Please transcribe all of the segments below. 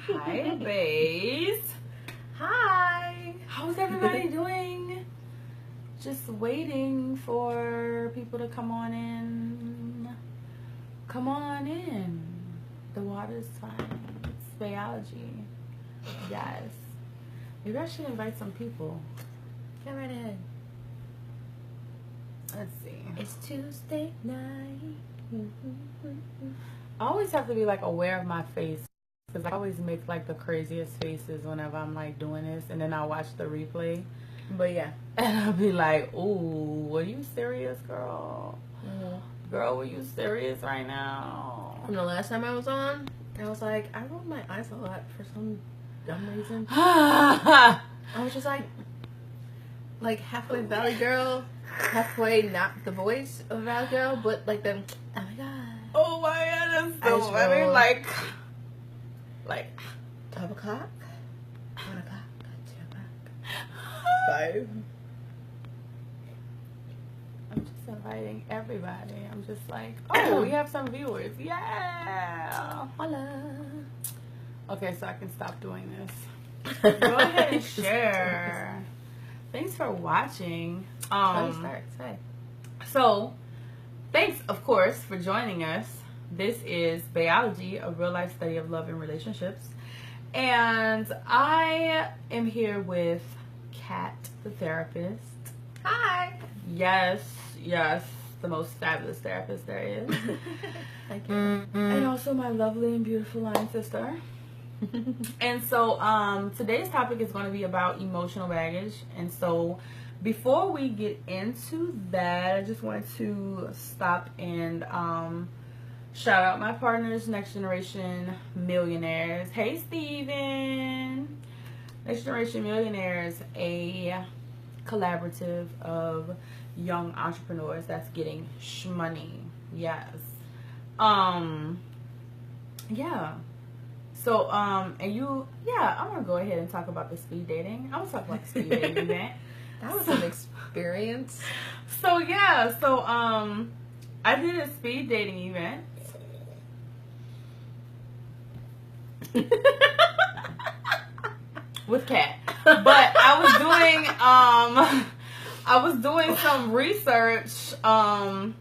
Hi, babes. Hi. How's everybody doing? Just waiting for people to come on in. Come on in. The water's fine. It's biology. Yes. Maybe I should invite some people. Get right ahead. Let's see. It's Tuesday night. I always have to be like aware of my face because I always make like the craziest faces whenever I'm like doing this, and then I watch the replay. But yeah. And I'll be like, ooh, were you serious, girl? Mm-hmm. Girl, were you serious right now? From the last time I was on, I was like, I rolled my eyes a lot for some dumb reason. I I was just like halfway Valley Girl, halfway not the voice of Valley Girl, but like the, oh my god. Oh my god, that's I so just funny. rolled. Like 12 o'clock, 1 o'clock, 2 o'clock, 5. I'm just inviting everybody. I'm just like, oh, we have some viewers. Yeah. Hola. Okay, so I can stop doing this. Go ahead and share. Thanks for watching. How do you start? Say. So, thanks, of course, for joining us. This is Biology, a real life study of love and relationships. And I am here with Kat, the therapist. Hi. Yes, the most fabulous therapist there is. Thank you. And also my lovely and beautiful line sister. And so today's topic is going to be about emotional baggage. And so before we get into that, I just wanted to stop and shout out my partners, Next Generation Millionaires. Hey, Steven. Next Generation Millionaires, a collaborative of young entrepreneurs that's getting shmoney. Yes. Yeah. So, I'm gonna go ahead and talk about the speed dating. I'm gonna talk about the speed dating event. That was an experience. So I did a speed dating event. With Kat. But I was doing some research. I'm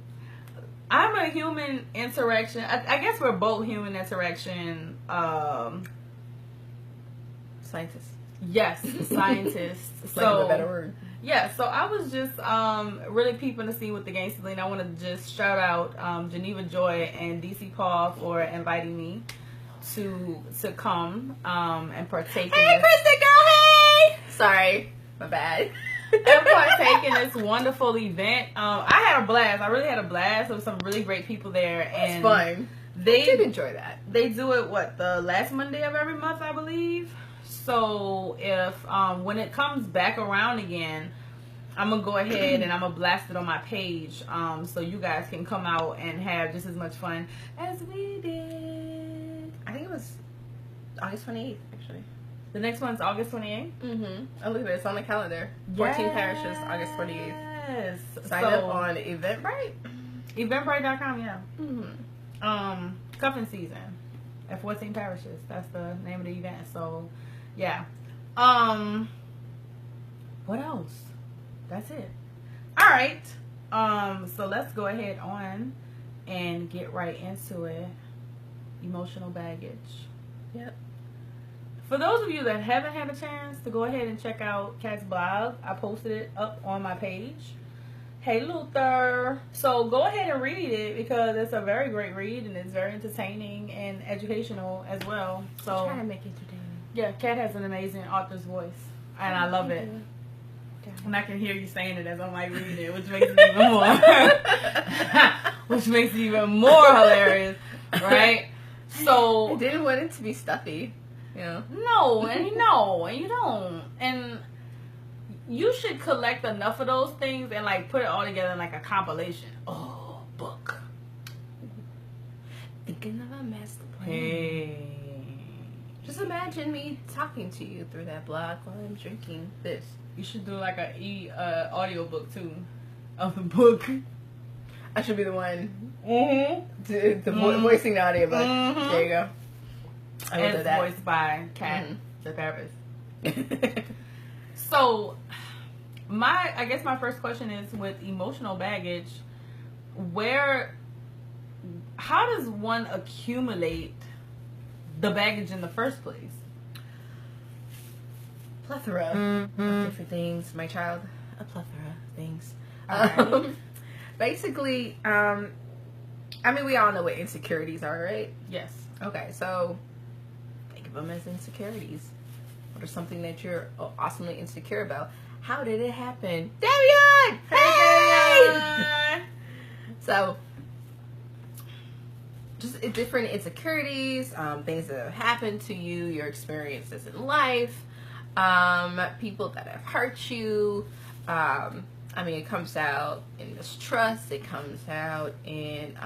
a human interaction. I guess we're both human interaction. Scientist. Yes, scientists. So a better word. Yeah, so I was just really peeping to see what the game's doing. I want to just shout out Geneva Joy and DC Paul for inviting me to come and partake. Hey, Kristen, girl, hey! Sorry, my bad. And partake in this wonderful event. I had a blast. I really had a blast. There was some really great people there, and it's fun. They did enjoy that. They do it the last Monday of every month, I believe. So if when it comes back around again, I'm gonna go ahead and I'm gonna blast it on my page, so you guys can come out and have just as much fun as we did. I think it was August 28th, actually. The next one's August 28th. Mm-hmm. Oh, look at it. It's on the calendar. 14 parishes, August 28th. Yes. Sign up on Eventbrite. Eventbrite.com, yeah. Mm-hmm. Cuffing season at 14 parishes. That's the name of the event. So, yeah. What else? That's it. All right. So let's go ahead on and get right into it. Emotional baggage. Yep. For those of you that haven't had a chance to go ahead and check out Kat's blog, I posted it up on my page. Hey, Luther. So go ahead and read it because it's a very great read and it's very entertaining and educational as well. So try to make it entertaining. Yeah, Kat has an amazing author's voice, and I love it. And I can hear you saying it as I'm like reading it, which makes it even more hilarious, right? So I didn't want it to be stuffy, you know. No, and you don't, and you should collect enough of those things and like put it all together in like a compilation. Oh, book. Thinking of a master plan. Hey. Just imagine me talking to you through that blog while I'm drinking this. You should do like a audio book too, of the book. I should be the one voicing the audio book. There you go. I will and do it's that. voiced by Kat, Mhm. the therapist. So, I guess my first question is with emotional baggage, how does one accumulate the baggage in the first place? Plethora of different things, my child. A plethora of things. Alright. Basically, I mean, we all know what insecurities are, right? Yes. Okay, so think of them as insecurities. What are something that you're awesomely insecure about? How did it happen? Davion! Hey! So, just different insecurities, things that have happened to you, your experiences in life, people that have hurt you. I mean, it comes out in mistrust. It comes out in,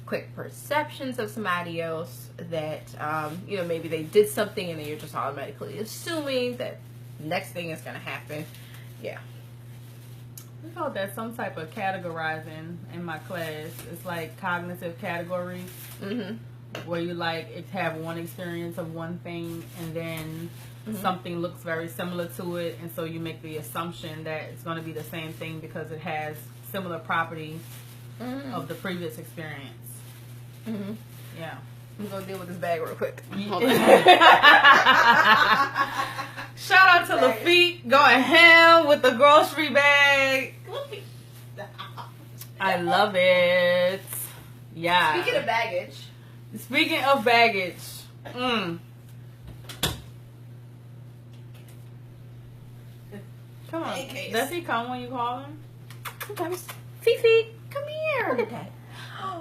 quick perceptions of somebody else that, maybe they did something and then you're just automatically assuming that next thing is going to happen. Yeah. We call that some type of categorizing in my class. It's like cognitive categories, where you have one experience of one thing and then something looks very similar to it, and so you make the assumption that it's going to be the same thing because it has similar properties of the previous experience. Yeah. I'm going to deal with this bag real quick. Shout out to Lafitte going ham with the grocery bag. I love it. Yeah. Speaking of baggage. Speaking of baggage. Come on. Pancakes. Does he come when you call him? Sometimes. Fifi, come here. Look at that.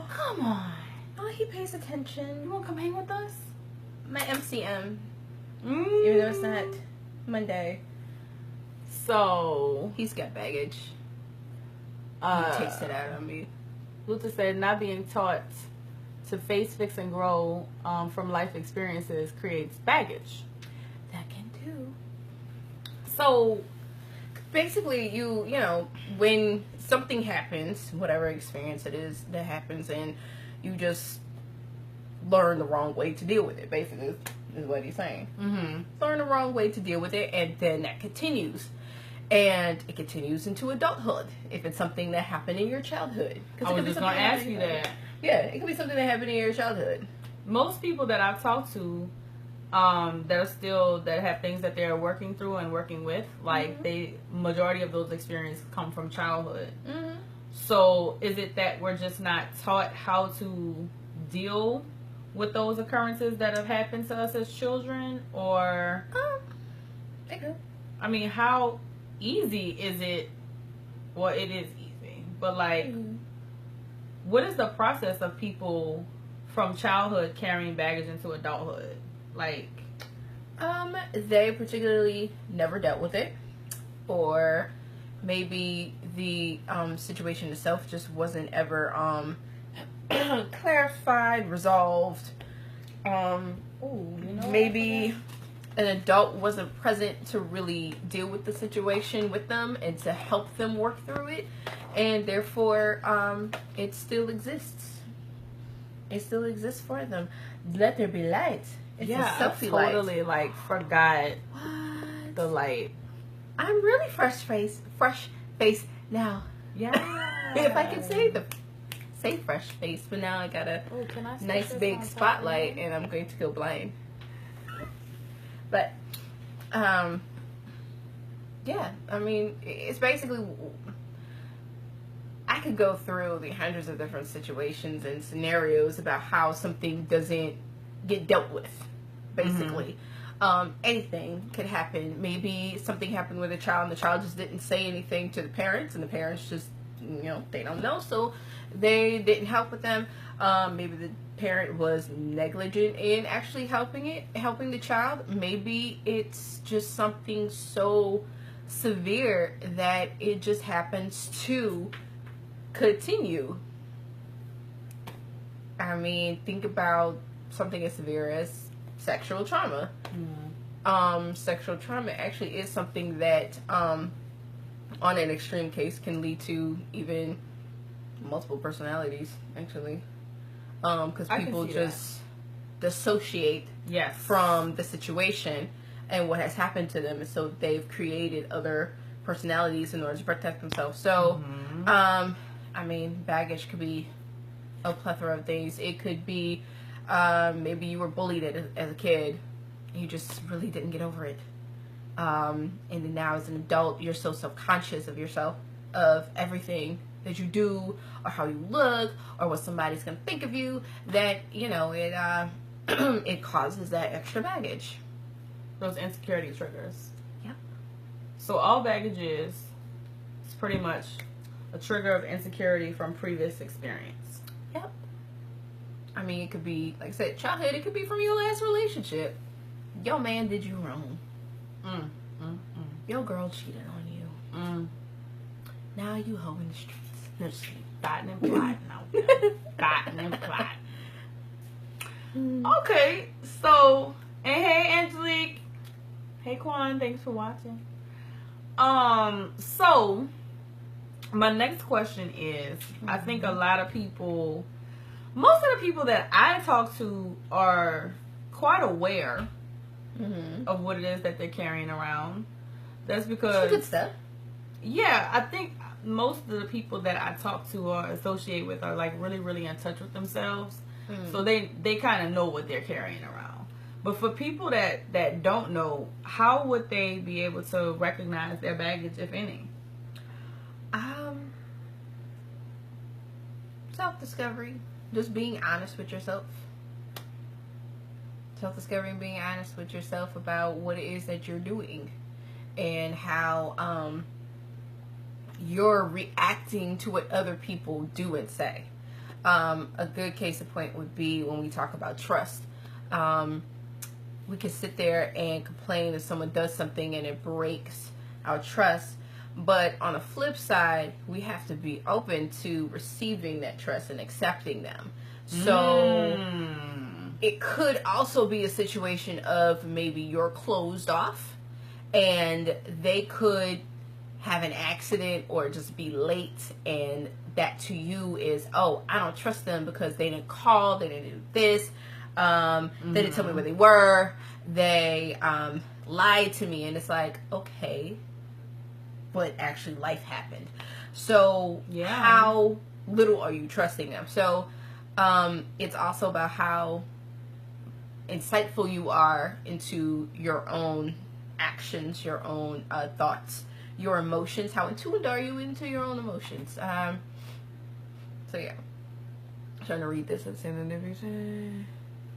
Come on. Oh, he pays attention. You want to come hang with us? My MCM. Even though it's not Monday. So, He's got baggage. He takes it out on me. Luther said, not being taught to face, fix, and grow from life experiences creates baggage. That can do. So, basically, when something happens, whatever experience it is that happens, and you just learn the wrong way to deal with it, basically, is what he's saying. Learn the wrong way to deal with it, and then that continues. And it continues into adulthood if it's something that happened in your childhood. I was just going to ask you that. Yeah, it could be something that happened in your childhood. Most people that I've talked to that have things that they're working through and working with, majority of those experiences come from childhood. So is it that we're just not taught how to deal with those occurrences that have happened to us as children? Or, I mean, how easy is it? Well, it is easy, but what is the process of people from childhood carrying baggage into adulthood? They particularly never dealt with it, or maybe the situation itself just wasn't ever clarified, resolved. Maybe an adult wasn't present to really deal with the situation with them and to help them work through it, and therefore it still exists. It still exists for them. Let there be light. It's a selfie light. Totally forgot What? the light. I'm really fresh face now. Yeah. If I can say fresh face, but now I got a nice big spotlight and I'm going to go blind. But, yeah, I mean, it's basically, I could go through the hundreds of different situations and scenarios about how something doesn't get dealt with, basically. Anything could happen. Maybe something happened with a child and the child just didn't say anything to the parents, and the parents just, they don't know, so they didn't help with them. Maybe the parent was negligent in actually helping the child. Maybe it's just something so severe that it just happens to continue. I mean, think about something as severe as sexual trauma. Sexual trauma actually is something that on an extreme case can lead to even multiple personalities, actually. Because people just dissociate Yes. from the situation and what has happened to them, and so they've created other personalities in order to protect themselves. So, I mean, baggage could be a plethora of things. It could be maybe you were bullied as a kid, you just really didn't get over it, and then now as an adult, you're so self-conscious of yourself, of everything that you do, or how you look, or what somebody's gonna think of you, that it it causes that extra baggage. Those insecurity triggers. Yep. So all baggage is pretty much a trigger of insecurity from previous experience. Yep. I mean, it could be, like I said, childhood. It could be from your last relationship. Your man did you wrong. Your girl cheated on you. Now you hoe in the streets. No, just kidding. Fighting and plotting out there. Fighting and plotting. Okay, so, and hey, Angelique. Hey, Quan, thanks for watching. So, my next question is, I think a lot of people, most of the people that I talk to are quite aware of what it is that they're carrying around. That's because, good stuff. Yeah, I think most of the people that I talk to or associate with are like really, really in touch with themselves. So they kind of know what they're carrying around. But for people that don't know, how would they be able to recognize their baggage, if any? Self-discovery. Just being honest with yourself. Self-discovery and being honest with yourself about what it is that you're doing and how you're reacting to what other people do and say. A good case in point would be when we talk about trust. We can sit there and complain if someone does something and it breaks our trust. But on the flip side, we have to be open to receiving that trust and accepting them. So it could also be a situation of maybe you're closed off and they could have an accident or just be late, and that to you is, oh, I don't trust them because they didn't call, they didn't do this, they didn't tell me where they were, they lied to me, and it's like, okay, but actually life happened. So how little are you trusting them? So it's also about how insightful you are into your own actions, your own thoughts, your emotions. How in tune are you into your own emotions? So yeah, I'm trying to read this at the same time.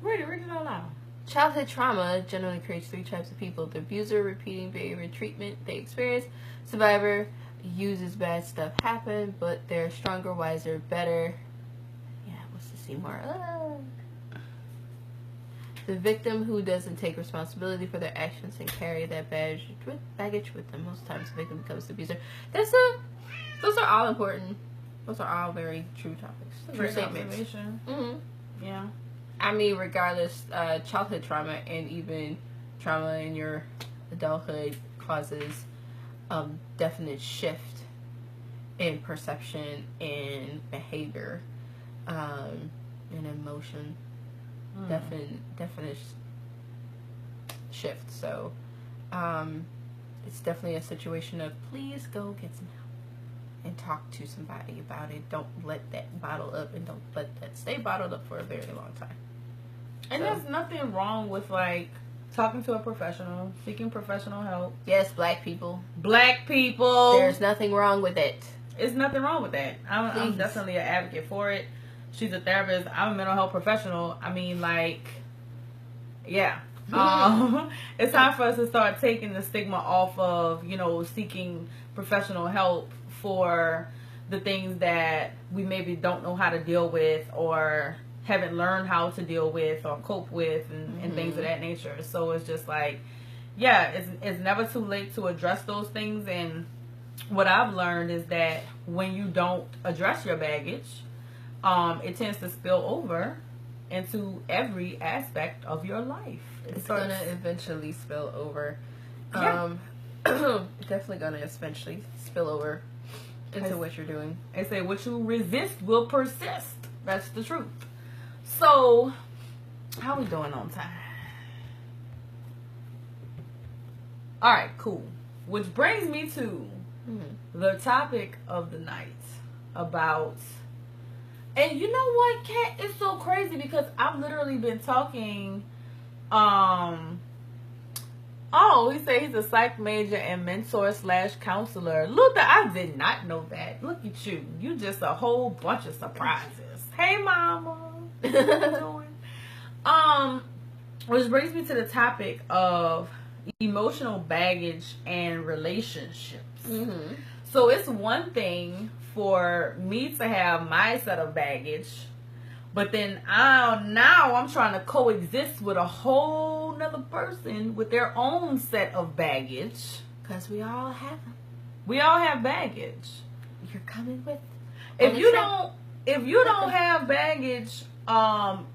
Read it out loud. Childhood trauma generally creates three types of people: the abuser, repeating behavior, treatment they experience. Survivor uses bad stuff happen, but they're stronger, wiser, better. Yeah, what's to see more? The victim, who doesn't take responsibility for their actions and carry that baggage with them. Most times the victim becomes the abuser. Those are all important. Those are all very true topics. True statements. Yeah. I mean, regardless, childhood trauma and even trauma in your adulthood causes a definite shift in perception and behavior, and emotion. Definite shift. So it's definitely a situation of, please go get some help and talk to somebody about it. Don't let that bottle up, and don't let that stay bottled up for a very long time. And there's nothing wrong with like talking to a professional, seeking professional help. Yes, black people. There's nothing wrong with it. It's nothing wrong with that. I'm definitely an advocate for it. She's a therapist. I'm a mental health professional. I mean, like, yeah. It's time for us to start taking the stigma off of, seeking professional help for the things that we maybe don't know how to deal with or haven't learned how to deal with or cope with and things of that nature. So it's just like, yeah, it's never too late to address those things. And what I've learned is that when you don't address your baggage, it tends to spill over into every aspect of your life. It's going to eventually spill over. Yeah. Definitely going to eventually spill over into what you're doing. They say what you resist will persist. That's the truth. So, How we doing on time? All right, cool. Which brings me to the topic of the night about, and you know what, Kat, it's so crazy because I've literally been talking, oh, he said he's a psych major and mentor / counselor. Luther, I did not know that. Look at you. You just a whole bunch of surprises. Hey, mama. What you doing? Which brings me to the topic of emotional baggage and relationships. So it's one thing for me to have my set of baggage, but then now I'm trying to coexist with a whole nother person with their own set of baggage. Because we all have them. We all have baggage. You're coming with. If you don't have baggage,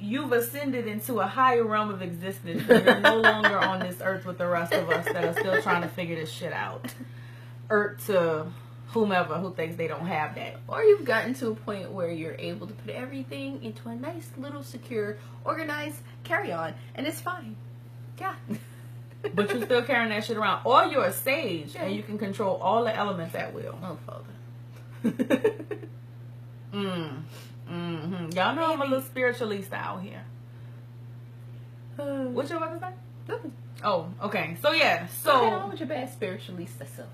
you've ascended into a higher realm of existence. You're no longer on this earth with the rest of us that are still trying to figure this shit out. Earth to whomever who thinks they don't have that. Or you've gotten to a point where you're able to put everything into a nice little secure, organized carry-on, and it's fine. Yeah. But you're still carrying that shit around. Or you're a sage and you can control all the elements at will. Oh, Father. Y'all know I'm a little spiritualista out here. What you about to say? Nothing. Oh, okay. So yeah. Go on with your bad spiritualista self.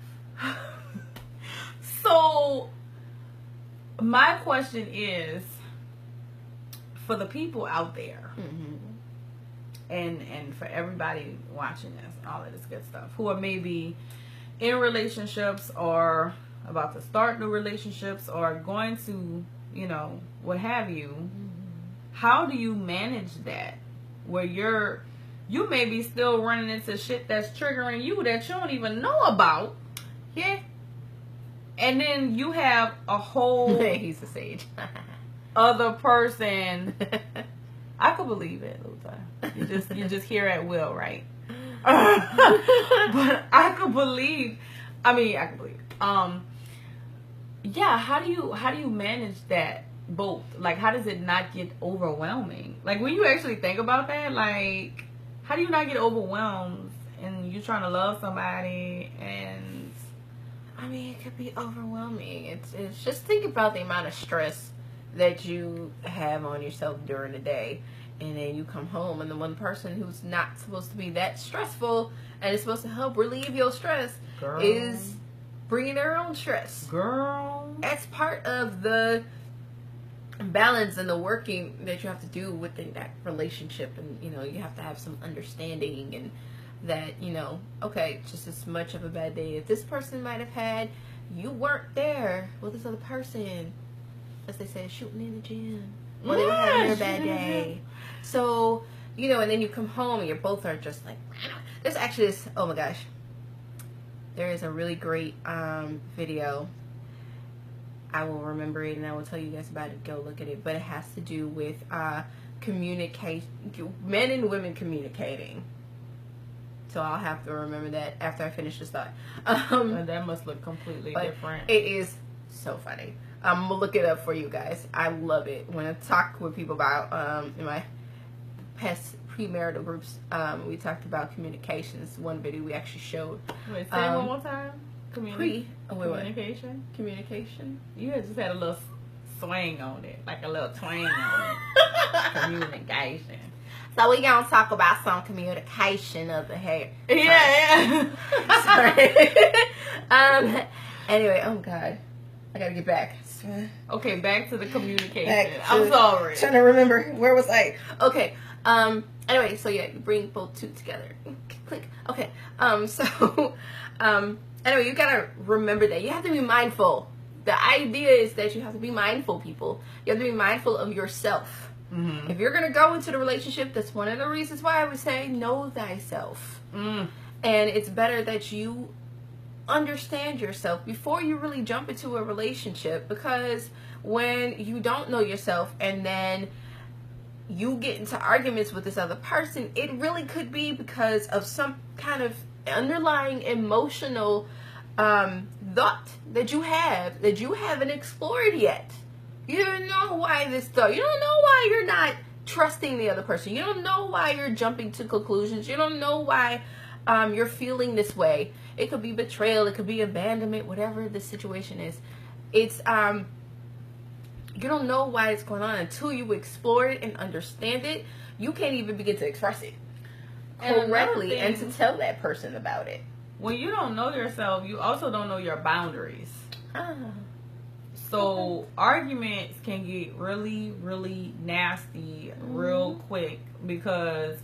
So my question is, for the people out there, and for everybody watching this, all of this good stuff, who are maybe in relationships or about to start new relationships or going to, you know, what have you, how do you manage that where you may be still running into shit that's triggering you that you don't even know about? Yeah. And then you have a whole he's a sage. other person. I could believe it, Luther. You just hear at will, right? But I could believe. Yeah, how do you manage that both? Like, how does it not get overwhelming? Like, when you actually think about that, like, how do you not get overwhelmed and you're trying to love somebody and I mean, it could be overwhelming. It's just think about the amount of stress that you have on yourself during the day, and then you come home and the one person who's not supposed to be that stressful and is supposed to help relieve your stress is bringing their own stress. Girl, that's part of the balance and the working that you have to do within that relationship, and you know, you have to have some understanding and that, you know, okay, just as much of a bad day as this person might have had, you weren't there with this other person, as they say, shooting in the gym, or they were having their bad day. So, you know, and then you come home and you both are just like, there's actually this, oh my gosh, there is a really great video. I will remember it and I will tell you guys about it. Go look at it. But it has to do with communication, men and women communicating. So I'll have to remember that after I finish this thought. That must look completely different. It is so funny. I'm gonna look it up for you guys. I love it. When I talk with people about in my past premarital groups, we talked about communications. One video we actually showed. Wait, say it one more time. Communication. You just had a little swing on it, like a little twang on it. Communication. So we gonna talk about some communication of the hair. Yeah. Sorry. Anyway, oh God, I gotta get back. Okay, back to the communication. I'm sorry. Trying to remember, where was I? Okay. Anyway, so yeah, you bring both two together. Click. Okay. Anyway, you gotta remember that you have to be mindful. The idea is that you have to be mindful, people. You have to be mindful of yourself. If you're going to go into the relationship, that's one of the reasons why I would say know thyself. And it's better that you understand yourself before you really jump into a relationship, because when you don't know yourself and then you get into arguments with this other person, it really could be because of some kind of underlying emotional thought that you haven't explored yet. You don't know why this thought. You don't know why you're not trusting the other person. You don't know why you're jumping to conclusions. You don't know why you're feeling this way. It could be betrayal. It could be abandonment. Whatever the situation is, it's you don't know why it's going on until you explore it and understand it. You can't even begin to express it correctly and to tell that person about it. When you don't know yourself, you also don't know your boundaries. So arguments can get really, really nasty real quick, because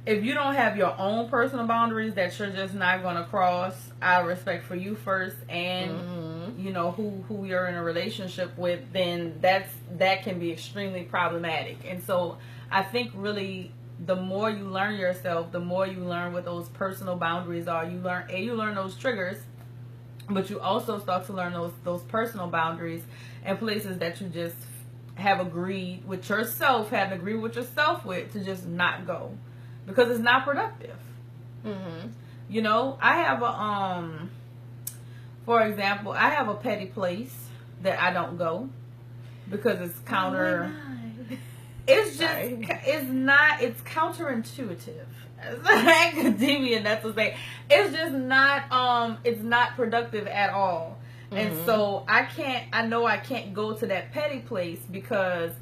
if you don't have your own personal boundaries that you're just not going to cross out of respect for you first, and you know who you're in a relationship with, then that can be extremely problematic. And so I think really the more you learn yourself, the more you learn what those personal boundaries are. You learn those triggers, but you also start to learn those personal boundaries and places that you just have agreed with yourself to just not go, because it's not productive. You know, I have for example, I have a petty place that I don't go because it's counter. It's just, it's counterintuitive. As academia, that's to say, it's just not, it's not productive at all. And so I can't go to that petty place because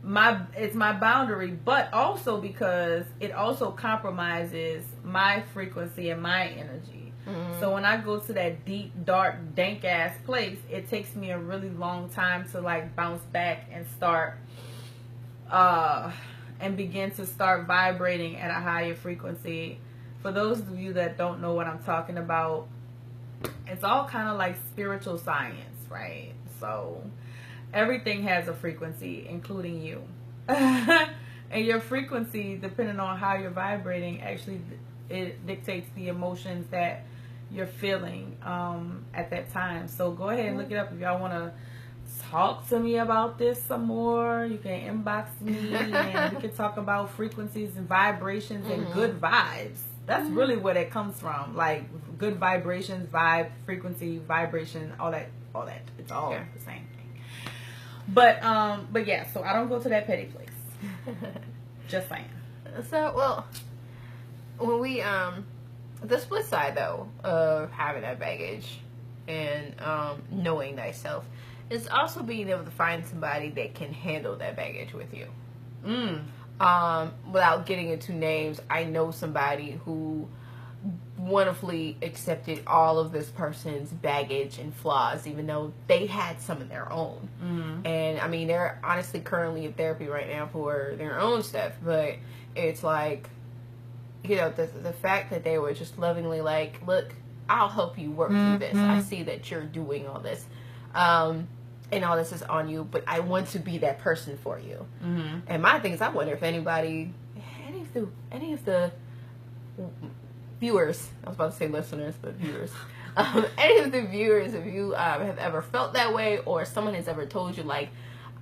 it's my boundary, but also because it also compromises my frequency and my energy. So when I go to that deep, dark, dank ass place, it takes me a really long time to like bounce back and start and begin to start vibrating at a higher frequency. For those of you that don't know what I'm talking about, it's all kind of like spiritual science, right? So everything has a frequency, including you. And your frequency, depending on how you're vibrating, actually it dictates the emotions that you're feeling at that time. So go ahead and look it up if y'all want to talk to me about this some more. You can inbox me and we can talk about frequencies and vibrations and good vibes. That's really where that comes from. Like good vibrations, vibe, frequency, vibration, all that. It's all the same thing. But yeah, so I don't go to that petty place. Just saying. So, well, when we the split side though of having that baggage and knowing thyself is also being able to find somebody that can handle that baggage with you. Without getting into names, I know somebody who wonderfully accepted all of this person's baggage and flaws, even though they had some of their own. And I mean, they're honestly currently in therapy right now for their own stuff, but it's like, you know, the fact that they were just lovingly like, look, I'll help you work through this. I see that you're doing all this. And all this is on you, but I want to be that person for you. And my thing is, I wonder if any of the viewers, I was about to say listeners, but viewers, any of the viewers, if you have ever felt that way, or someone has ever told you, like,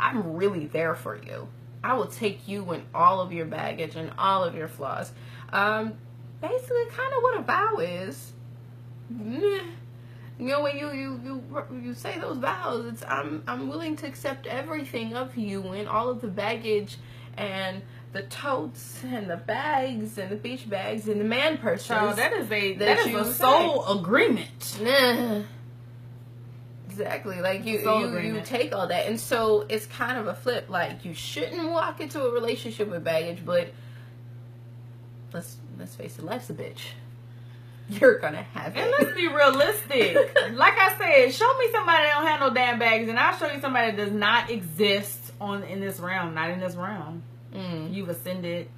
I'm really there for you. I will take you and all of your baggage and all of your flaws. Basically, kind of what a vow is. You know, when you say those vows, it's I'm willing to accept everything of you and all of the baggage and the totes and the bags and the beach bags and the man purses. So that is a soul agreement. Exactly. Like you take all that, and so it's kind of a flip. Like, you shouldn't walk into a relationship with baggage, but let's face it, life's a bitch. You're gonna have it. And let's be realistic. Like I said, show me somebody that don't have no damn bags, and I'll show you somebody that does not exist in this realm. Not in this realm. You've ascended.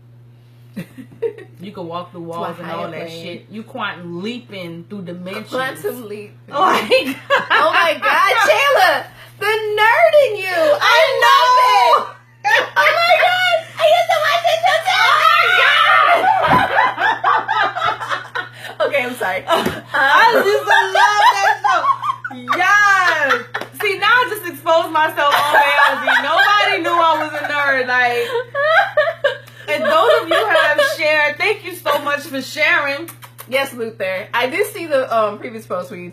You can walk through walls and all that shit. You quantum leaping through dimensions. Quantum leap. Like, oh my God, Shayla, the nerd in you. I love it. Oh my God, I used to watch it too. Okay, I'm sorry. I used to love that show. Yes. See, now I just exposed myself on reality. Nobody knew I was a nerd. Like, and those of you who have shared, thank you so much for sharing. Yes, Luther. I did see the previous post where you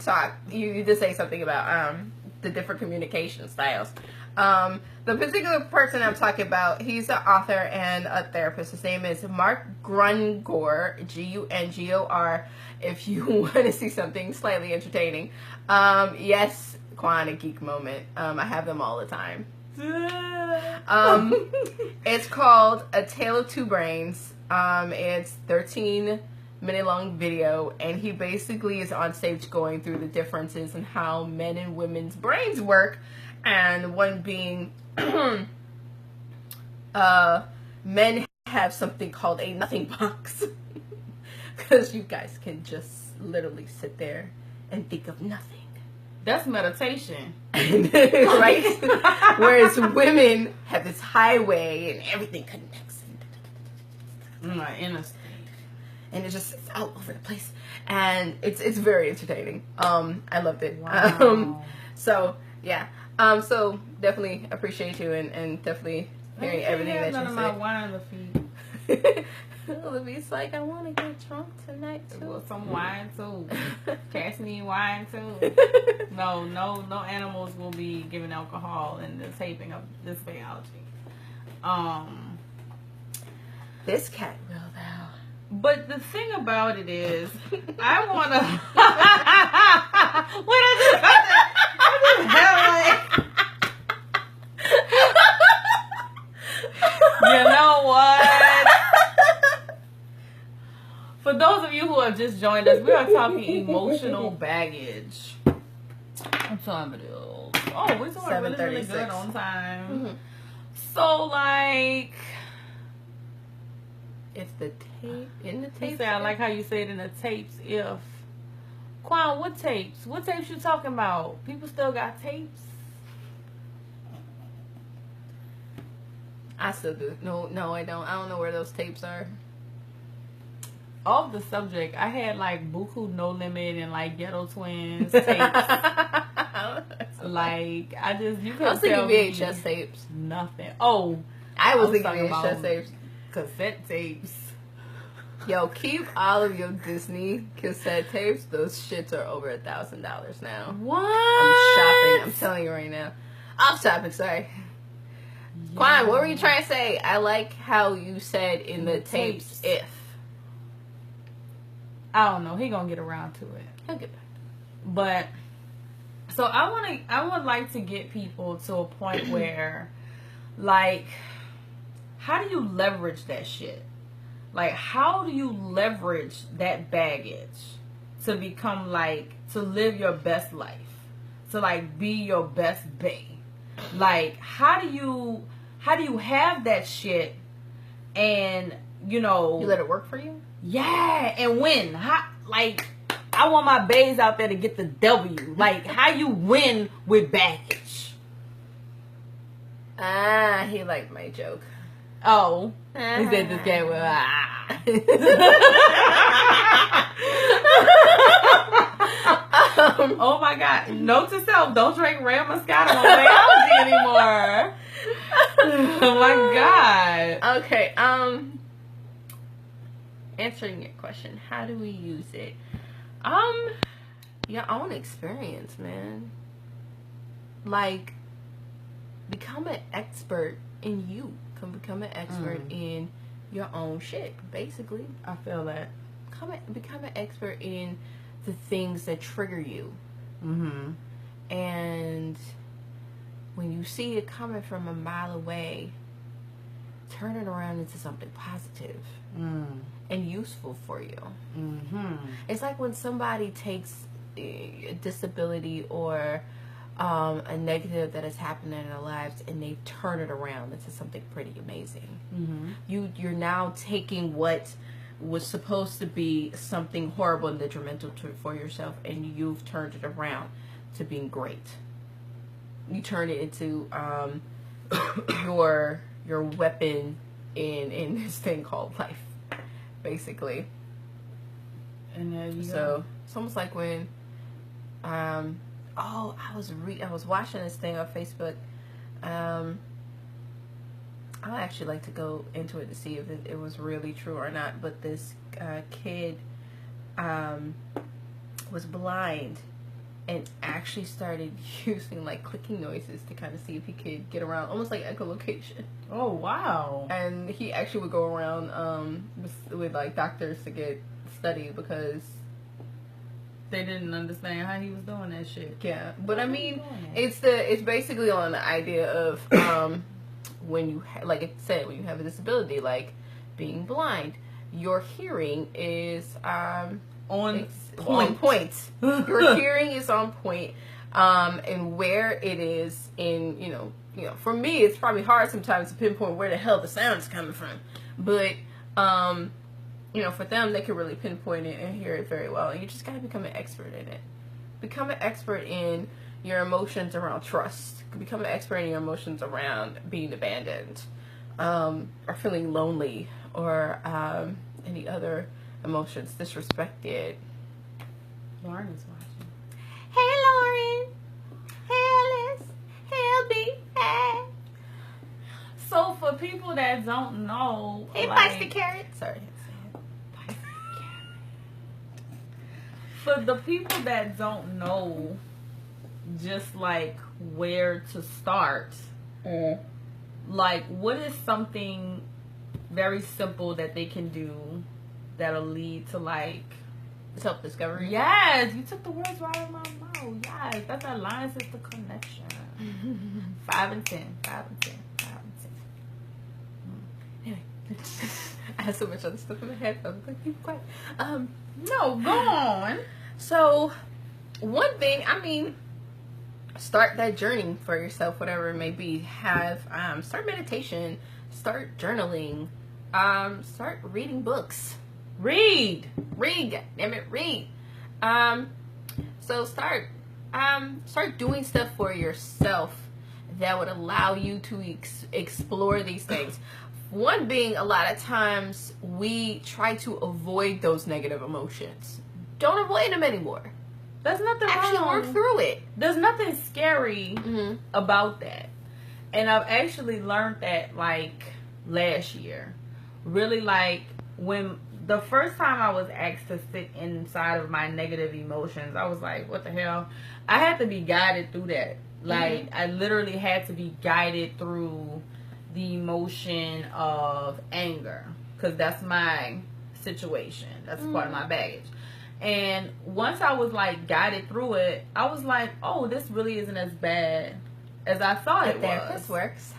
did say something about the different communication styles. The particular person I'm talking about, he's an author and a therapist. His name is Mark Grungor, Gungor. If you want to see something slightly entertaining, yes, Quan, a geek moment. I have them all the time. It's called A Tale of Two Brains. It's 13-minute long video, and he basically is on stage going through the differences in how men and women's brains work, and one being men have something called a nothing box, because you guys can just literally sit there and think of nothing. That's meditation. Right? Whereas women have this highway and everything connects. My inner state. And it's out over the place. And it's very entertaining. I loved it. Wow. So, yeah. So, definitely appreciate you and definitely hearing everything that you none said. of my wine on the feet. Olivia's like, I want to get drunk tonight, too. Well, some wine, too. Cassidy wine, too. No animals will be given alcohol in the taping of this biology. This cat will, though. But the thing about it is, I want to... What I just have like... You know what? For those of you who have just joined us, we are talking emotional baggage. What time it is? Oh, we're doing really good on time. Mm-hmm. So, like... It's the tape in the tape. I like how you say it in the tapes. If Quan, what tapes? What tapes you talking about? People still got tapes. I still do. No, I don't. I don't know where those tapes are. Off the subject, I had like Buku No Limit and like Ghetto Twins tapes. Like I was thinking VHS tapes. Nothing. Oh, I was thinking VHS tapes. Cassette tapes. Yo, keep all of your Disney cassette tapes. Those shits are over $1,000 now. What? I'm shopping. I'm telling you right now. Off topic, sorry. Yeah. Quan, what were you trying to say? I like how you said in the tapes, if. I don't know. He gonna get around to it. He'll get back. But so I would like to get people to a point where, like, how do you leverage that shit? Like, how do you leverage that baggage to become, like, to live your best life? To, like, be your best bae? Like, how do you have that shit and, you know... You let it work for you? Yeah, and win. How, like, I want my baes out there to get the W. Like, how you win with baggage? He liked my joke. Oh, he said this guy was oh my God! Note to self: don't drink Ram Moscato on biology anymore. Oh my God! Okay. Answering your question, how do we use it? Your own experience, man. Like, become an expert in you. Become an expert in your own shit, basically. I feel that. Become an expert in the things that trigger you. Mm-hmm. And when you see it coming from a mile away, turn it around into something positive and useful for you. Mm-hmm. It's like when somebody takes a disability or a negative that has happened in their lives and they turn it around into something pretty amazing. Mm-hmm. You're now taking what was supposed to be something horrible and detrimental for yourself, and you've turned it around to being great. You turn it into your weapon in this thing called life, basically. And there you So go. it's almost like when I was watching this thing on Facebook. I'd actually like to go into it to see if it was really true or not. But this kid was blind and actually started using like clicking noises to kind of see if he could get around, almost like echolocation. Oh, wow. And he actually would go around with like doctors to get studied because they didn't understand how he was doing that shit. Yeah, but I mean, it's basically on the idea of when you like it said, when you have a disability like being blind, your hearing is on point. Your hearing is on point, and where it is in you know for me it's probably hard sometimes to pinpoint where the hell the sound is coming from, but for them they can really pinpoint it and hear it very well, and you just gotta become an expert in it. Become an expert in your emotions around trust. Become an expert in your emotions around being abandoned, or feeling lonely, or any other emotions, disrespected. Lauren is watching. Hey, Lauren. Hey, Alice. Hey, LB. Hey. So for people that don't know, Hey, Feisty Carrot. Sorry. For the people that don't know, just like where to start, like what is something very simple that they can do that'll lead to like self-discovery? Yes, you took the words right out of my mouth. Yes, that's our line sister connection. 5 and 10, 5 and 10, 5 and 10. Anyway, I had so much other stuff in my head. I was like, keep quiet. No, go on. So, one thing, I mean, start that journey for yourself, whatever it may be. Have start meditation, start journaling, start reading books. Read, damn it, read. So start doing stuff for yourself that would allow you to explore these things. One being, a lot of times we try to avoid those negative emotions. Don't avoid them anymore. There's nothing actually wrong. Work through it. There's nothing scary about that. And I've actually learned that like last year. Really, like when the first time I was asked to sit inside of my negative emotions, I was like, what the hell? I had to be guided through that. Like I literally had to be guided through the emotion of anger, because that's my situation. That's part of my baggage. And once I was like guided through it, I was like, oh, this really isn't as bad as I thought it was. Therapist works.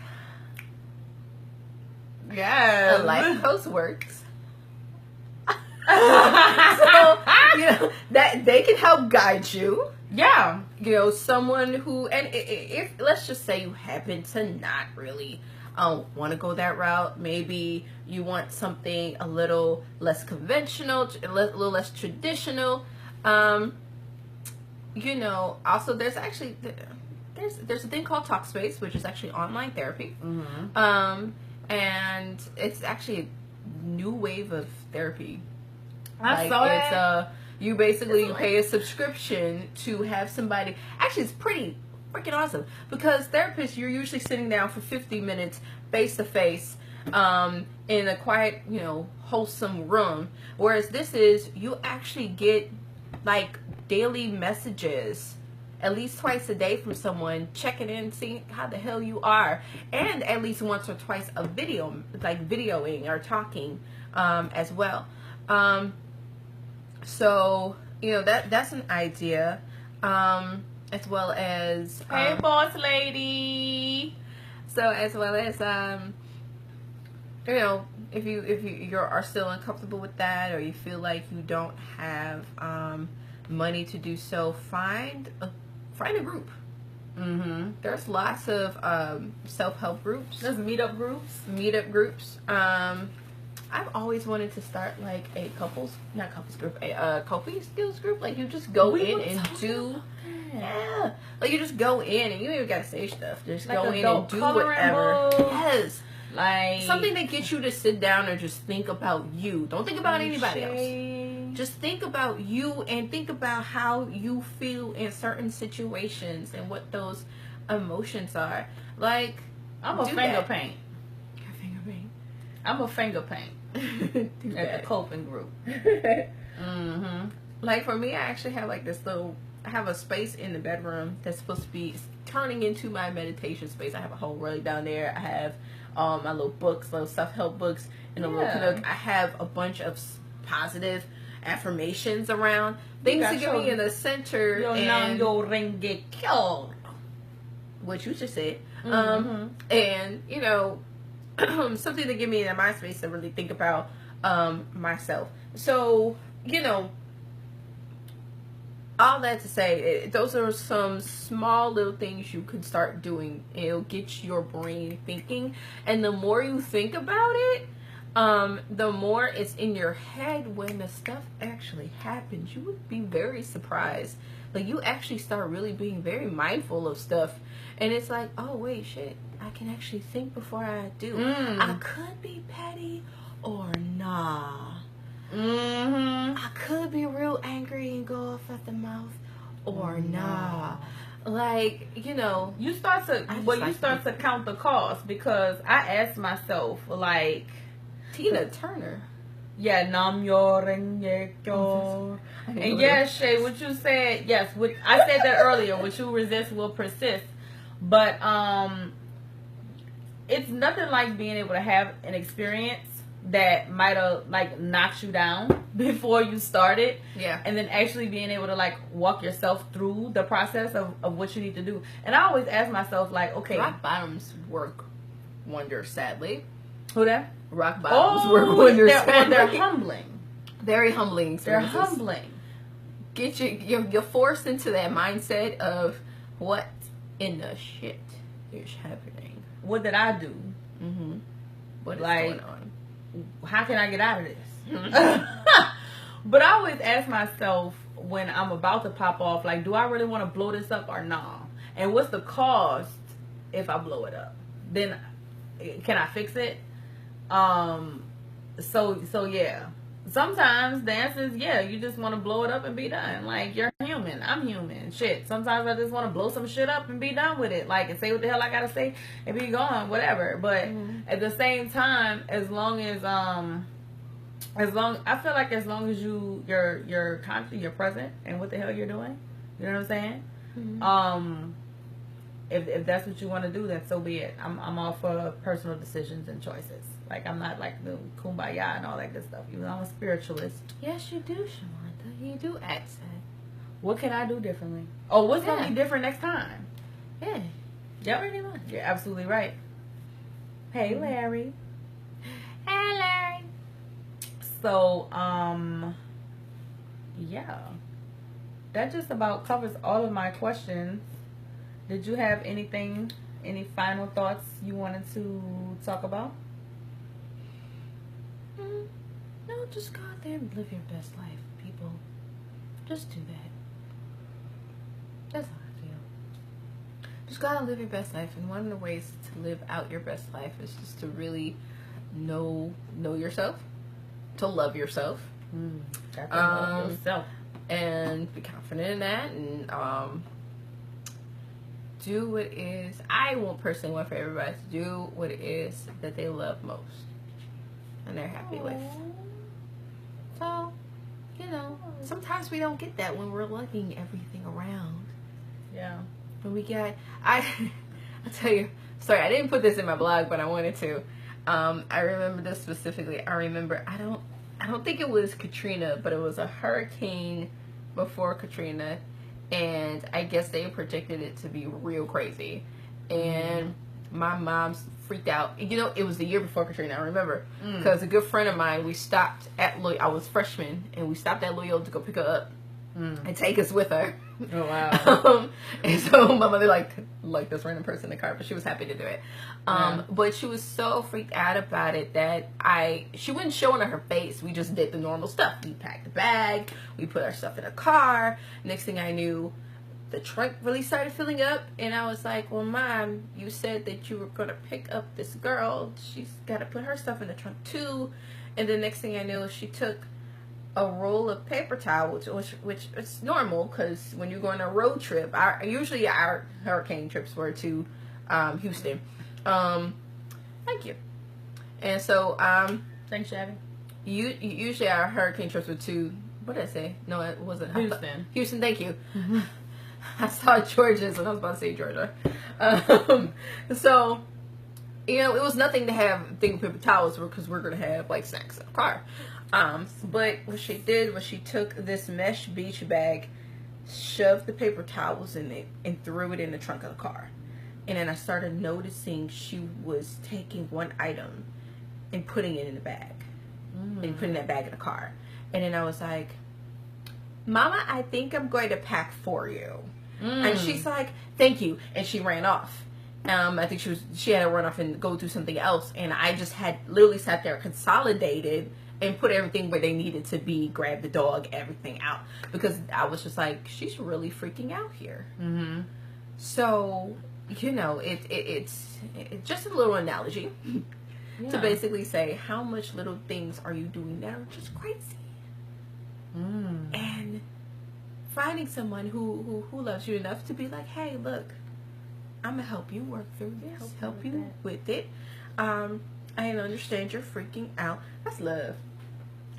Yes. A life coach works. So, that they can help guide you. Yeah. Someone who, and if let's just say you happen to not really want to go that route. Maybe you want something a little less conventional, a little less traditional. Also there's actually there's a thing called Talkspace, which is actually online therapy. And it's actually a new wave of therapy. I saw that. You basically pay a subscription to have somebody. Actually, it's pretty freaking awesome, because therapists, you're usually sitting down for 50 minutes face to face in a quiet, wholesome room, whereas this is, you actually get like daily messages at least twice a day from someone checking in, seeing how the hell you are, and at least once or twice a video, like videoing or talking as well. So that's an idea, as well as hey boss lady. So as well as if you are still uncomfortable with that, or you feel like you don't have money to do so, find a group. There's lots of self-help groups. There's meetup groups. I've always wanted to start like a coping skills group. Like you just go in and do, like you just go in and you ain't even gotta say stuff. Just like go in and do whatever. Yes, like something that gets you to sit down and just think about you. Don't think about anybody else. Just think about you and think about how you feel in certain situations and what those emotions are. Like I'm a finger paint. Your finger paint. I'm a finger paint. At the coping group. Like for me, I actually have like this little have a space in the bedroom that's supposed to be turning into my meditation space. I have a whole rug down there. I have my little books, little self-help books in a little nook. I have a bunch of positive affirmations around. Things to get me in the center. What you just said. And, you know, something to get me in that mind space to really think about myself. So, you know, all that to say, those are some small little things you could start doing. It'll get your brain thinking. And the more you think about it, the more it's in your head when the stuff actually happens. You would be very surprised. Like, you actually start really being very mindful of stuff. And it's like, oh, wait, shit. I can actually think before I do. I could be petty or nah. I could be real angry and go off at the mouth or nah. Like, you know. You start to count the cost, because I asked myself, like, Tina Turner. Yeah, nam yo renge kyo. And yes, Shay, what you said, yes, I said that earlier, what you resist will persist. But it's nothing like being able to have an experience that might have like knocked you down before you started. Yeah. And then actually being able to like walk yourself through the process of what you need to do. And I always ask myself, like, okay. Rock bottoms work wonders, sadly. Who that? Rock bottoms work wonders. They're humbling. Very humbling experiences. They're humbling. Get you're forced into that mindset of what in the shit is happening. What did I do? What is like, going on? How can I get out of this? But I always ask myself when I'm about to pop off, like, do I really want to blow this up or not? And what's the cost if I blow it up? Then can I fix it? So yeah. Sometimes the answer is yeah, you just want to blow it up and be done. Like, you're human. I'm human. Shit. Sometimes I just want to blow some shit up and be done with it. Like, and say what the hell I gotta say and be gone, whatever. But at the same time, as long as I feel like as long as you're conscious, you're present and what the hell you're doing. You know what I'm saying? If that's what you want to do, then so be it. I'm all for personal decisions and choices. Like, I'm not like the kumbaya and all that good stuff. Even though I'm a spiritualist. Yes, you do, Shamanda. You do act that. What can I do differently? Oh, what's gonna be different next time? Yeah. Yep, pretty much. You're absolutely right. Hey, Larry. Hey, Larry. So, yeah. That just about covers all of my questions. Did you have any final thoughts you wanted to talk about? No, just go out there and live your best life, people. Just do that. That's how I feel. Just go out and live your best life. And one of the ways to live out your best life is just to really know yourself, to love yourself, Love yourself, and be confident in that, and do what is. I personally want for everybody to do what it is that they love most and they're happy with. So, you know, sometimes we don't get that when we're lugging everything around. Yeah. When we get, I'll tell you, sorry, I didn't put this in my blog, but I wanted to. I remember this specifically. I don't think it was Katrina, but it was a hurricane before Katrina, and I guess they predicted it to be real crazy. And my mom's freaked out. You know, it was the year before Katrina, I remember. Because a good friend of mine, we stopped at I was freshman, and we stopped at Loyola to go pick her up and take us with her. Oh, wow. And so my mother liked this random person in the car, but she was happy to do it. But she was so freaked out about it that she wouldn't show it on her face. We just did the normal stuff. We packed the bag. We put our stuff in a car. Next thing I knew, the trunk really started filling up. And I was like, well, Mom, you said that you were going to pick up this girl. She's got to put her stuff in the trunk too. And the next thing I knew, she took a roll of paper towels, which is normal because when you go on a road trip, usually our hurricane trips were to Houston. Thank you. And so thanks, Shabby. Usually our hurricane trips were to what did I say? No, it wasn't. Houston. Houston, thank you. I saw Georgia's and I was about to say Georgia. So, you know, it was nothing to have thing paper towels because we're going to have like snacks in the car. But what she did was she took this mesh beach bag, shoved the paper towels in it, and threw it in the trunk of the car. And then I started noticing she was taking one item and putting it in the bag. And putting that bag in the car. And then I was like, Mama, I think I'm going to pack for you. And she's like, thank you. And she ran off. I think she had to run off and go do something else. And I just had literally sat there, consolidated, and put everything where they needed to be, grabbed the dog, everything out. Because I was just like, she's really freaking out here. So, you know, it's just a little analogy to basically say how much little things are you doing that are just crazy. And finding someone who loves you enough to be like, hey, look, I'm gonna help you work through this, help you with it. I understand you're freaking out. That's love.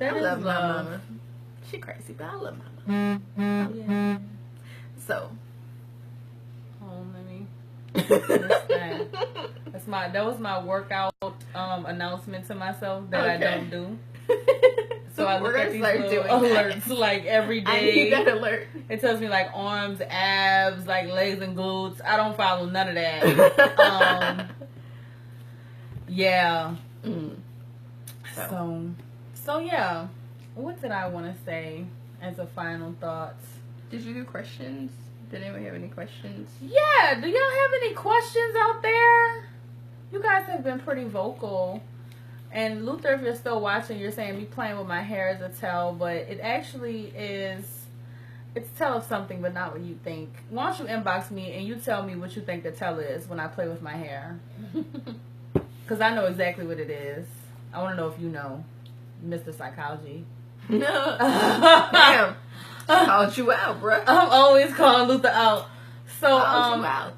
I love my mama. She crazy, but I love my mama. Yeah. So, let me. That was my workout announcement to myself that I don't do. So I look at these little alerts like every day. I need that alert. It tells me like arms, abs, like legs and glutes. I don't follow none of that. Yeah. So yeah. What did I want to say as a final thought? Did you do questions? Did anyone have any questions? Yeah. Do y'all have any questions out there? You guys have been pretty vocal. And Luther, if you're still watching, you're saying me playing with my hair is a tell, but it actually is. It's a tell of something, but not what you think. Why don't you inbox me and you tell me what you think the tell is when I play with my hair? Because I know exactly what it is. I want to know if you know, Mr. Psychology. No. Damn. Called you out, bro. I'm always calling Luther out. So, Called you out.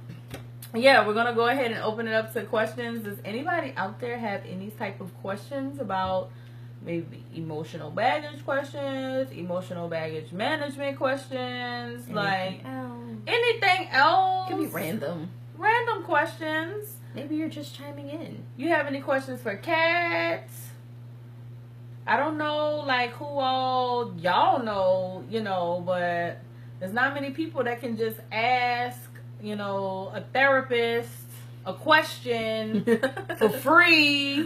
Yeah, we're going to go ahead and open it up to questions. Does anybody out there have any type of questions about maybe emotional baggage questions, emotional baggage management questions, anything else? It could be random. Random questions. Maybe you're just chiming in. You have any questions for Kat? I don't know, like, who all y'all know, you know, but there's not many people that can just ask, you know, a therapist a question for free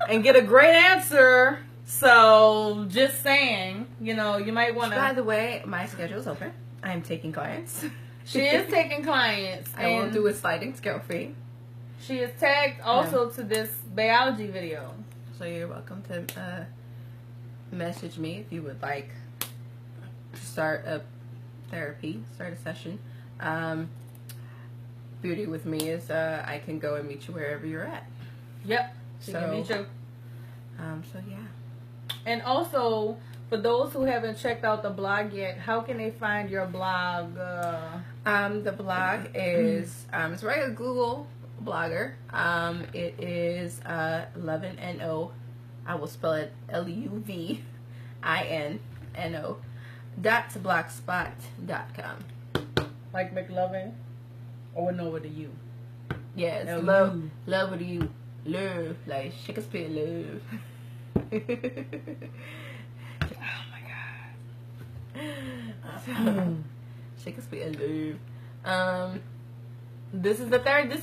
and get a great answer. So, just saying, you know, you might want to... By the way, my schedule is open. I am taking clients. She is taking clients. I will do a sliding scale fee. She is tagged also to this biology video. So you're welcome to message me if you would like to start a session. Beauty with me is I can go and meet you wherever you're at. Yep. She can meet you. So yeah. And also, for those who haven't checked out the blog yet, how can they find your blog? The blog is it's a regular Google blogger. It is LovinNO. I will spell it LUVINNO .blogspot.com. Like McLovin? Or no with a U? Yes, love with a U. Love, like Shakespeare love. Oh my god. Shakespeare love. This is a therapy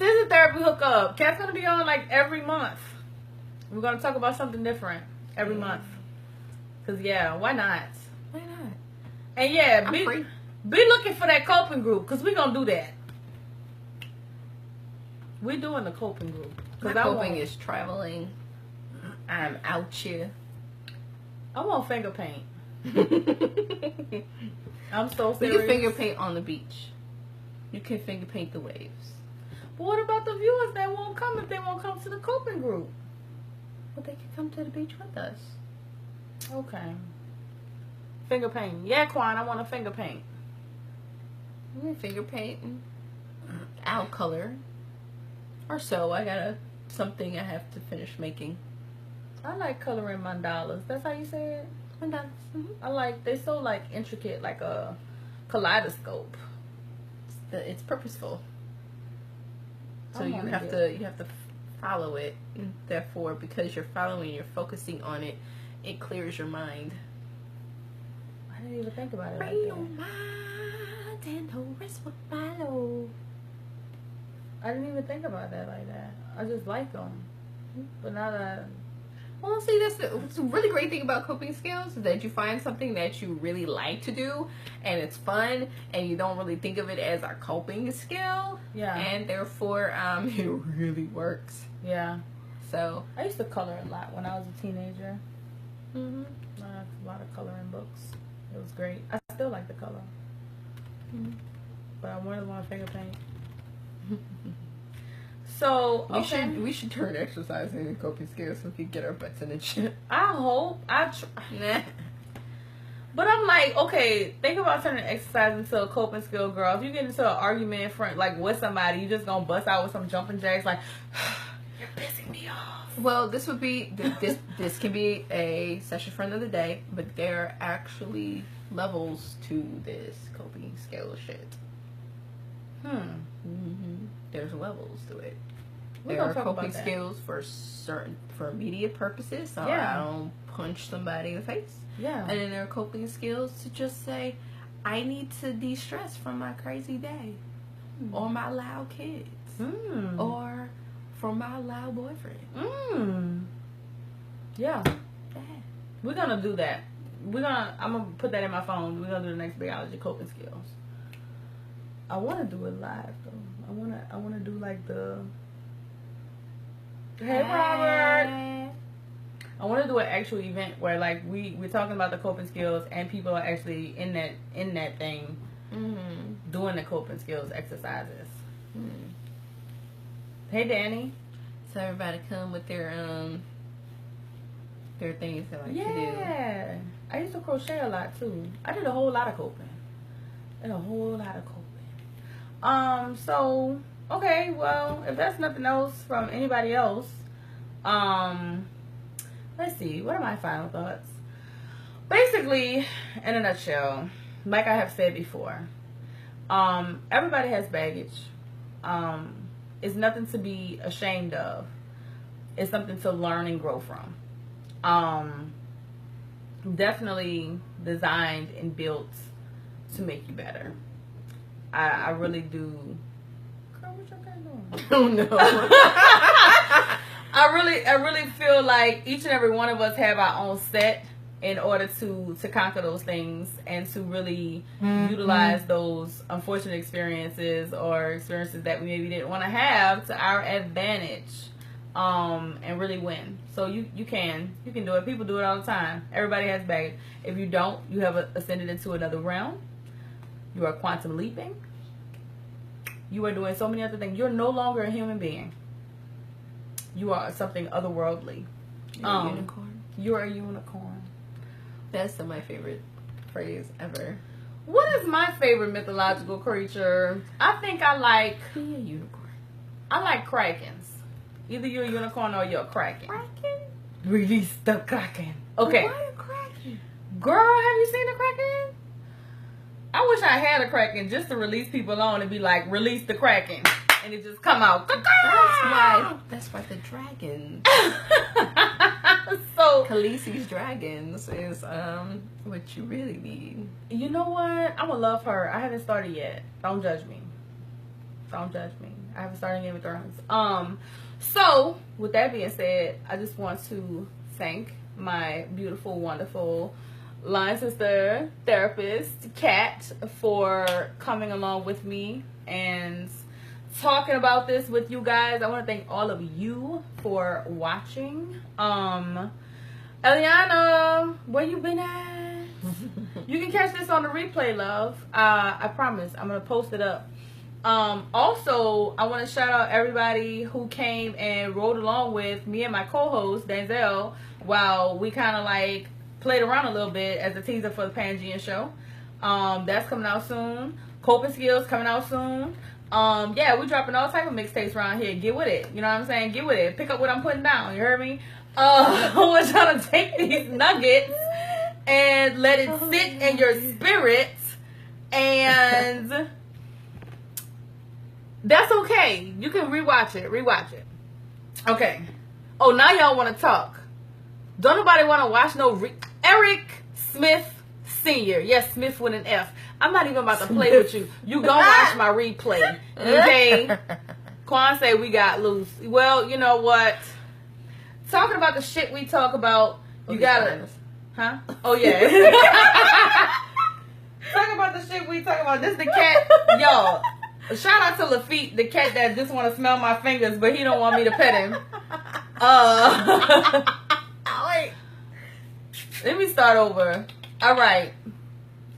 hookup. Kat's gonna be on like every month. We're gonna talk about something different every month. Cause yeah, why not? Why not? And yeah, be looking for that coping group, cause we gonna do that. We're doing the coping group. My coping is traveling. I'm out here. I want finger paint. I'm so serious. You can finger paint on the beach. You can finger paint the waves. But what about the viewers that won't come if they won't come to the coping group? Well, they can come to the beach with us. Okay. Finger paint. Yeah, Quan, I want a finger paint. Finger paint. Owl color. Or so. I got something I have to finish making. I like coloring mandalas. That's how you say it? Mandalas. Mm-hmm. I like they so like intricate, like a kaleidoscope. It's purposeful. So I you wanna have get- to follow it. And therefore, because you're following, you're focusing on it. It clears your mind. I didn't even think about it like Free that. your mind and the rest will follow. I didn't even think about that like that. I just like them, but now that Well, see, that's a really great thing about coping skills is that you find something that you really like to do and it's fun and you don't really think of it as a coping skill. yeah, And therefore, it really works. yeah. So, I used to color a lot when I was a teenager. mm-hmm. A lot of coloring books. It was great. I still like the color, but I wanted my finger paint. So okay. we should turn exercise into coping skills so we can get our butts in the gym. I hope Nah. But I'm like, okay, think about turning exercise into a coping skill, girl. If you get into an argument in front, like with somebody, you just gonna bust out with some jumping jacks, like you're pissing me off. Well, this would be this can be a session for another day, but there are actually levels to this coping skill shit. Mm-hmm. There's levels to it. We're There gonna are talk coping about that. skills for immediate purposes, so Yeah. I don't punch somebody in the face. Yeah. And then there are coping skills to just say, I need to de-stress from my crazy day, or my loud kids, or from my loud boyfriend. Yeah. Yeah. We're gonna do that. I'm gonna put that in my phone. We're gonna do the next biology coping skills. I wanna do it live though. I wanna do like the Hey Robert. I want to do an actual event where like we're talking about the coping skills and people are actually in that thing doing the coping skills exercises. Hey Danny. So everybody come with their things they like to do. Yeah. I used to crochet a lot too. I did a whole lot of coping. So okay, well, if that's nothing else from anybody else, let's see, what are my final thoughts? Basically, in a nutshell, like I have said before, everybody has baggage. It's nothing to be ashamed of. It's something to learn and grow from. Definitely designed and built to make you better. I really do. Girl, what your guy doing? Oh no. I really feel like each and every one of us have our own set in order to conquer those things and to really utilize those unfortunate experiences or experiences that we maybe didn't want to have to our advantage, and really win. So you can do it. People do it all the time. Everybody has baggage. If you don't, you have ascended into another realm. You are quantum leaping. You are doing so many other things. You're no longer a human being. You are something otherworldly. You're a unicorn. You're a unicorn. That's my favorite phrase ever. What is my favorite mythological creature? I think I like Be a unicorn. krakens. Either you're a unicorn or you're a kraken. Kraken? Release the kraken. Okay. Why a kraken? Girl, have you seen a kraken? I wish I had a kraken just to release people on and be like, release the kraken. And it just come out. That's why the dragons. So Khaleesi's dragons is what you really need. you know what? I'm gonna love her. I haven't started yet. Don't judge me. Don't judge me. I haven't started Game of Thrones. So with that being said, I just want to thank my beautiful, wonderful line sister, therapist, Kat, for coming along with me and talking about this with you guys. I want to thank all of you for watching. Eliana, where you been at? You can catch this on the replay, love. I promise. I'm going to post it up. Also, I want to shout out everybody who came and rode along with me and my co-host, Denzel, while we kind of like played around a little bit as a teaser for the Pangean show. That's coming out soon. Coping Skills coming out soon. Yeah, we dropping all type of mixtapes around here. Get with it. You know what I'm saying? Get with it. Pick up what I'm putting down. You heard me? I want y'all to take these nuggets and let it sit in your spirit, and that's okay. You can rewatch it. Okay. Oh, now y'all want to talk. Don't nobody want to watch no Eric Smith Sr. Yes, Smith with an F. I'm not even about to play with you. You gonna watch my replay. Okay? Quan say we got loose. Well, you know what? Talking about the shit we talk about, you gotta... Huh? Oh, yeah. Talking about the shit we talk about. This the cat. Yo, shout out to Lafitte, the cat that just want to smell my fingers, but he don't want me to pet him. Wait. Let me start over. All right.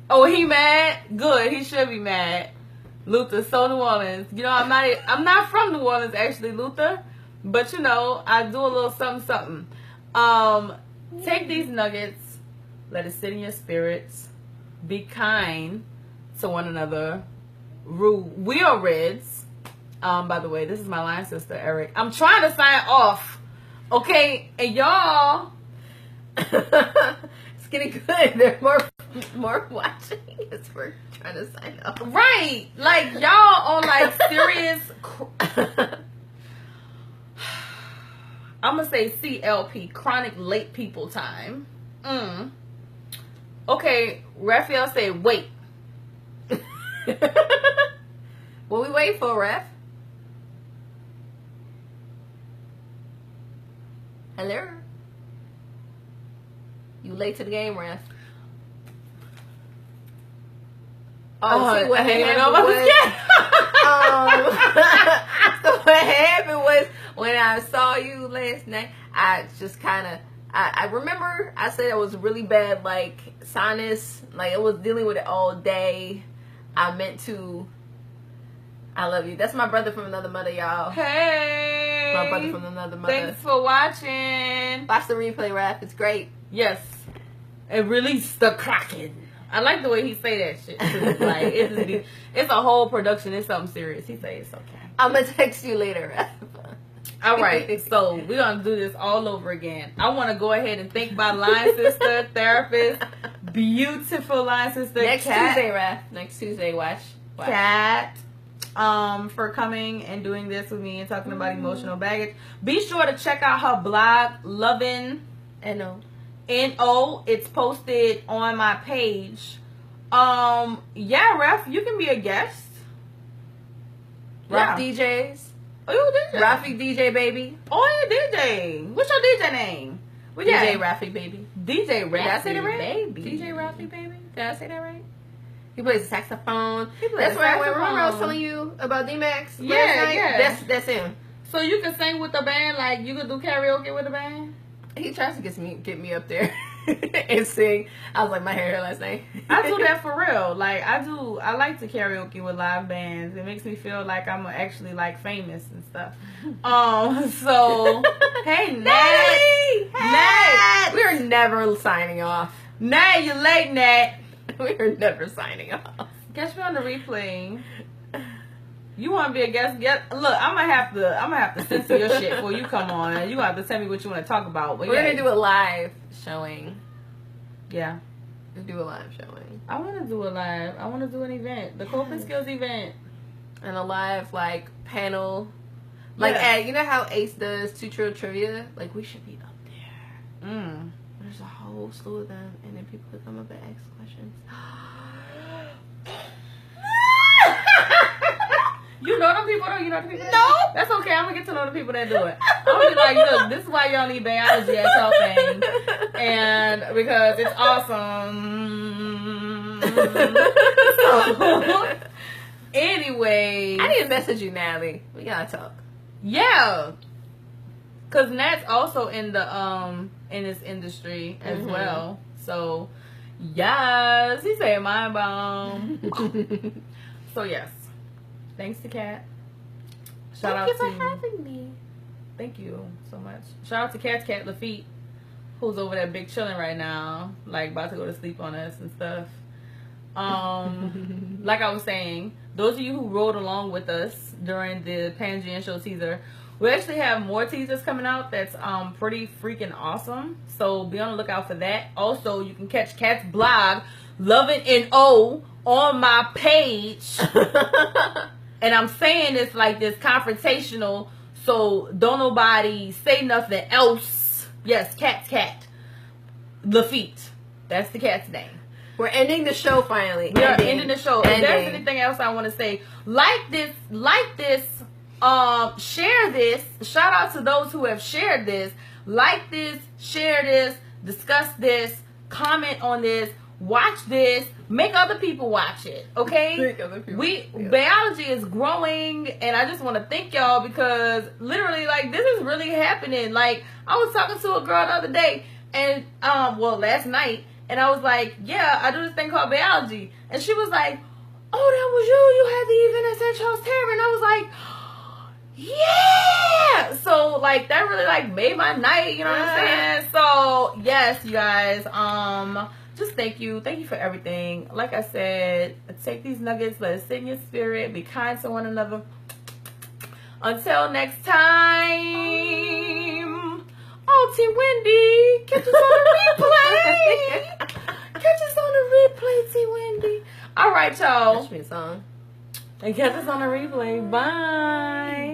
Oh, he mad? Good. He should be mad. Luther, so New Orleans. You know, I'm not from New Orleans, actually, Luther. But, you know, I do a little something. Take these nuggets. Let it sit in your spirits. Be kind to one another. We are Reds. By the way, this is my line sister, Eric. I'm trying to sign off. Okay? And y'all... It's getting good. There's more watching as we're trying to sign off. Right. Like, y'all on, like, serious... I'm going to say CLP, chronic late people time. Okay, Raphael said, wait. What we wait for, Raph? Hello? You late to the game, Raph? Oh, see what happened so what happened was when I saw you last night, I just kind of, I remember I said it was really bad, like sinus, like I was dealing with it all day. I meant to, I love you. That's my brother from another mother, y'all. Hey. My brother from another mother. Thanks for watching. Watch the replay, Raph. It's great. Yes. And release the Kraken. I like the way he say that shit. Like, it's a whole production. It's something serious. He say it's okay. I'm going to text you later, Raph. All right, so we're going to do this all over again. I want to go ahead and thank my line sister, therapist, beautiful line sister, Next Kat. Tuesday, Raph. Next Tuesday, watch. Kat, for coming and doing this with me and talking about emotional baggage. Be sure to check out her blog, Lovin' N-O. It's posted on my page. Yeah, Ref, you can be a guest. Rock DJs. Oh, you DJ. Rafi DJ, baby. Oh, you DJ. What's your DJ name? DJ Rafi, baby. DJ Rafi, Did I say that right? baby. DJ Rafi, baby. Did I say that right? He plays the saxophone. That's right. Remember I was telling you about D-Max? Yeah, last night? yeah. That's him. So you can sing with the band, like you could do karaoke with the band? He tries to get me up there and sing. I was like my hair last night. I do that for real. Like I like to karaoke with live bands. It makes me feel like I'm actually like famous and stuff. So hey Nat. Nat. We are never signing off. Nat, you late, Nat. We are never signing off. Catch me on the replay. You want to be a guest? Look, I'm gonna have to censor your shit before you come on. You gonna have to tell me what you want to talk about. But we're gonna do a live showing. Yeah, we'll do a live showing. I want to do a live. I want to do an event, the coping skills event, and a live like panel. Like at, you know how Ace does Two True Trivia? Like we should be up there. There's a whole slew of them, and then people could come up and ask questions. You know them people, though? You know the people? No. That's okay. I'm going to get to know the people that do it. I'm going to be like, look, this is why y'all need biology at y'all thing. And because it's awesome. So, anyway. I need to message you, Natalie. We got to talk. Yeah. Because Nat's also in the in this industry as well. So, yes. He said mind bomb. So, yes. Thanks to Kat. Thank you for having me. Thank you so much. Shout out to Kat Lafitte, who's over there big chilling right now, like about to go to sleep on us and stuff. Like I was saying, those of you who rode along with us during the Pangean show teaser, We actually have more teasers coming out that's pretty freaking awesome. So be on the lookout for that. Also, you can catch Kat's blog, Love It and O, on my page. And I'm saying this like this confrontational, so don't nobody say nothing else. Yes, Cat. Lafitte. That's the cat's name. We're ending the show finally. We are ending the show. If there's Ending. anything else I want to say, like this, share this. Shout out to those who have shared this. Like this, share this, discuss this, comment on this, watch this, make other people watch it. Okay? Make other people, yeah. Biology is growing, and I just want to thank y'all because literally, like, this is really happening. Like, I was talking to a girl the other day, and last night. And I was like, yeah, I do this thing called biology. And she was like, oh, that was you. You had the event at St. Charles Tavern. And I was like, yeah. So, like, that really, like, made my night. You know what I'm saying? So, yes, you guys. Just thank you. Thank you for everything. Like I said, take these nuggets. Let it sit in your spirit. Be kind to one another. Until next time. Oh, T. Wendy, catch us on the replay. Catch us on the replay, T. Wendy. All right, y'all. Catch me a song. And catch us on the replay. Bye.